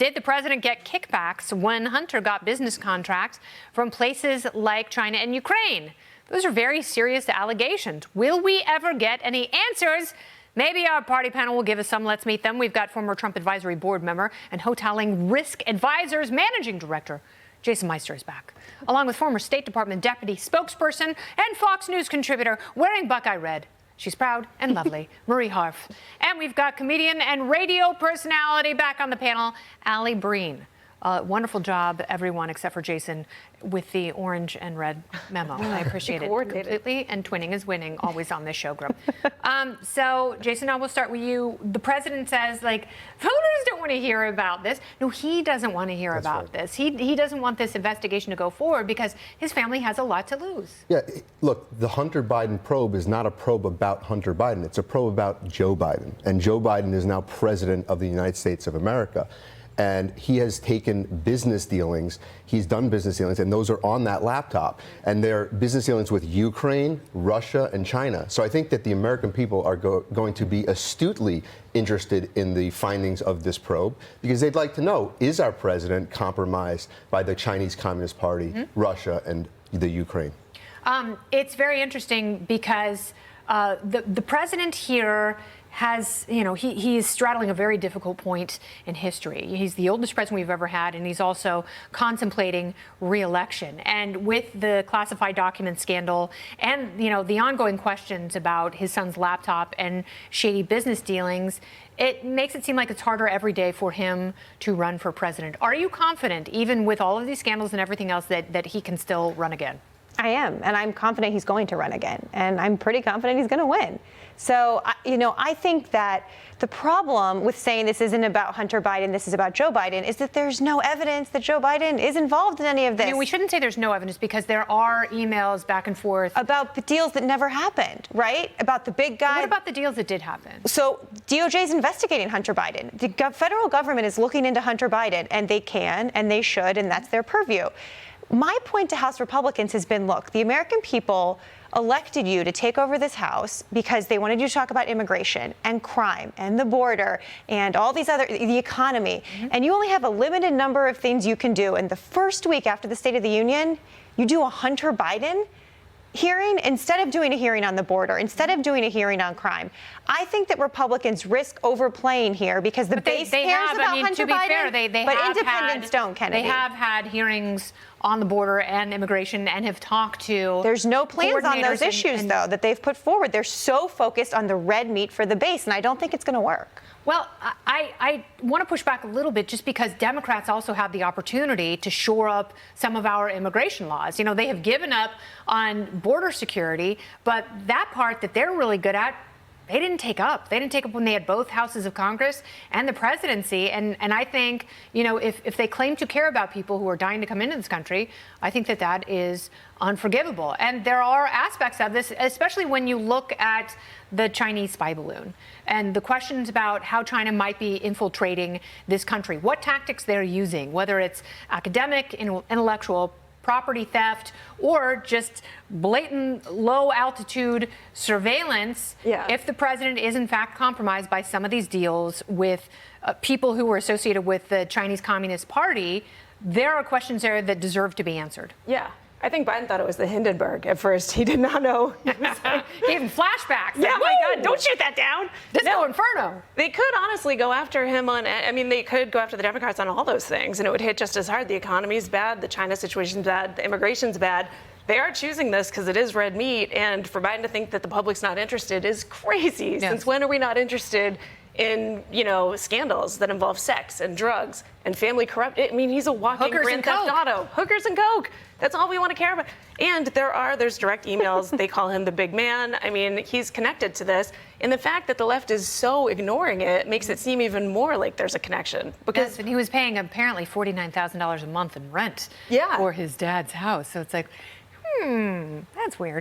Did the president get kickbacks when Hunter got business contracts from places like China and Ukraine? Those are very serious allegations. Will we ever get any answers? Maybe our party panel will give us some. Let's meet them. We've got former Trump Advisory Board member and Hoteling Risk Advisors Managing Director Jason Meister is back, along with former State Department Deputy Spokesperson and Fox News contributor wearing Buckeye red. She's proud and lovely, Marie Harf. And we've got comedian and radio personality back on the panel, Ali Breen. Wonderful job, everyone, except for Jason, with the orange and red memo. I appreciate it completely. And twinning is winning, always on this show, Grub. So, Jason, I will start with you. The president says, like, voters don't want to hear about this. No, he doesn't want to hear about this. He doesn't want this investigation to go forward because his family has a lot to lose. Yeah, look, the Hunter Biden probe is not a probe about Hunter Biden. It's a probe about Joe Biden. And Joe Biden is now president of the United States of America. And he has taken business dealings, he's done business dealings, and those are on that laptop. And they're business dealings with Ukraine, Russia, and China. So I think that the American people are going to be astutely interested in the findings of this probe, because they'd like to know, is our president compromised by the Chinese Communist Party, Russia, and the Ukraine? It's very interesting because the president here has, he's straddling a very difficult point in history. He's the oldest president we've ever had, and he's also contemplating re-election. And with the classified document scandal and, the ongoing questions about his son's laptop and shady business dealings, it makes it seem like it's harder every day for him to run for president. Are you confident, even with all of these scandals and everything else, that he can still run again? I am, and I'm confident he's going to run again, and I'm pretty confident he's going to win. So, I think that the problem with saying this isn't about Hunter Biden, this is about Joe Biden, is that there's no evidence that Joe Biden is involved in any of this. We shouldn't say there's no evidence, because there are emails back and forth about the deals that never happened, right? About the big guy. What about the deals that did happen? So DOJ is investigating Hunter Biden. The federal government is looking into Hunter Biden, and they can, and they should, and that's their purview. My point to House Republicans has been, look, the American people elected you to take over this House because they wanted you to talk about immigration and crime and the border and all these the economy. And you only have a limited number of things you can do. And the first week after the State of the Union, you do a Hunter Biden hearing instead of doing a hearing on the border, instead of doing a hearing on crime. I think that Republicans risk overplaying here because the base cares about Hunter Biden, but independents don't, Kennedy. They have had hearings on the border and immigration and have talked to. There's no plans on those issues, though, that they've put forward. They're so focused on the red meat for the base, and I don't think it's going to work. Well, I want to push back a little bit just because Democrats also have the opportunity to shore up some of our immigration laws. They have given up on border security, but that part that they're really good at, they didn't take up. They didn't take up when they had both houses of Congress and the presidency. And I think, if they claim to care about people who are dying to come into this country, I think that is unforgivable. And there are aspects of this, especially when you look at the Chinese spy balloon and the questions about how China might be infiltrating this country, what tactics they're using, whether it's academic, intellectual, property theft, or just blatant low-altitude surveillance. If the president is, in fact, compromised by some of these deals with people who were associated with the Chinese Communist Party, there are questions there that deserve to be answered. Yeah. I think Biden thought it was the Hindenburg at first. He did not know. Gave him flashbacks. Yeah, my God, don't shoot that down. Disco Inferno. They could honestly go after him on, they could go after the Democrats on all those things, and it would hit just as hard. The economy's bad, the China situation's bad, the immigration's bad. They are choosing this because it is red meat, and for Biden to think that the public's not interested is crazy. Yes. Since when are we not interested in, scandals that involve sex and drugs and family corruption? He's a walking Grand Theft Auto. Hookers and Coke. That's all we want to care about. And there's direct emails. They call him the big man. He's connected to this. And the fact that the left is so ignoring it makes it seem even more like there's a connection. Because and he was paying apparently $49,000 a month in rent for his dad's house. So it's like, that's weird.